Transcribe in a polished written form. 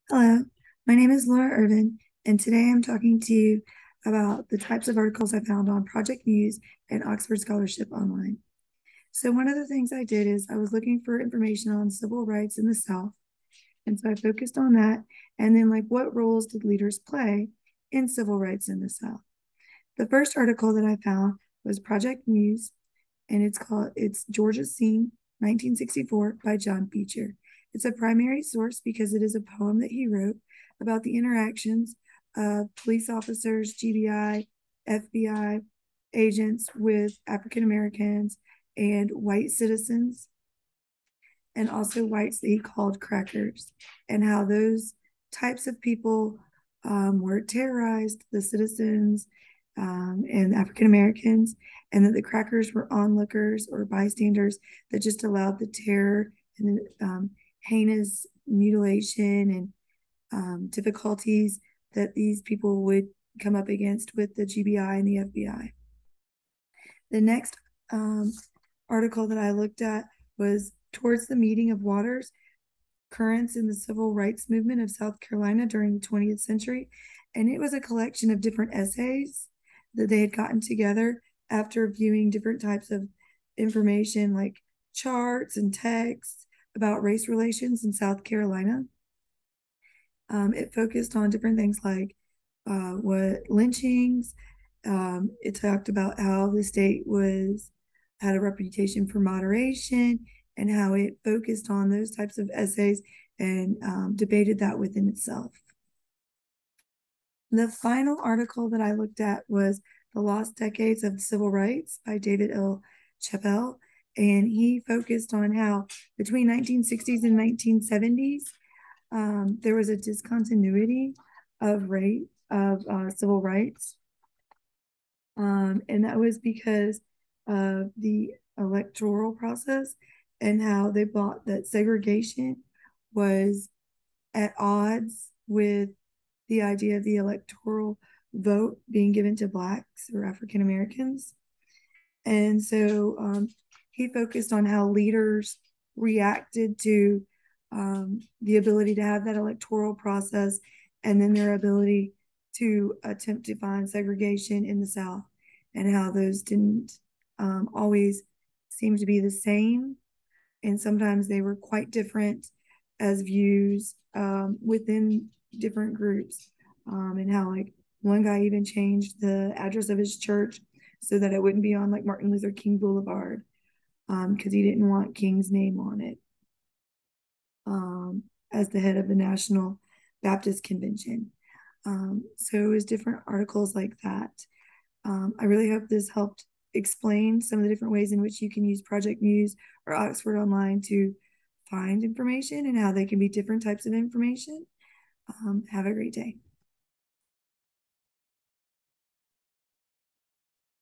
Hello, my name is Laura Irvin, and today I'm talking to you about the types of articles I found on Project News and Oxford Scholarship Online. So, one of the things I did is I was looking for information on civil rights in the South, and so I focused on that. And then, like, what roles did leaders play in civil rights in the South? The first article that I found was Project News, and it's Georgia's Scene, 1964 by John Beecher. It's a primary source because it is a poem that he wrote about the interactions of police officers, GBI, FBI agents with African Americans and white citizens, and also whites that he called crackers, and how those types of people were terrorized the citizens and African Americans, and that the crackers were onlookers or bystanders that just allowed the terror and heinous mutilation and difficulties that these people would come up against with the GBI and the FBI. The next article that I looked at was Towards the Meeting of Waters, Currents in the Civil Rights Movement of South Carolina during the 20th Century. And it was a collection of different essays that they had gotten together after viewing different types of information like charts and texts about race relations in South Carolina. It focused on different things like what lynchings. It talked about how the state was had a reputation for moderation and how it focused on those types of essays and debated that within itself. The final article that I looked at was The Lost Decades of Civil Rights by David L. Chappell. And he focused on how between 1960s and 1970s, there was a discontinuity of civil rights. And that was because of the electoral process and how they thought that segregation was at odds with the idea of the electoral vote being given to Blacks or African Americans. And so he focused on how leaders reacted to the ability to have that electoral process and then their ability to attempt to find segregation in the South and how those didn't always seem to be the same. And sometimes they were quite different as views within different groups, and how like one guy even changed the address of his church so that it wouldn't be on like Martin Luther King Boulevard because he didn't want King's name on it as the head of the National Baptist Convention. So it was different articles like that. I really hope this helped explain some of the different ways in which you can use Project News or Oxford Online to find information and how they can be different types of information. Have a great day.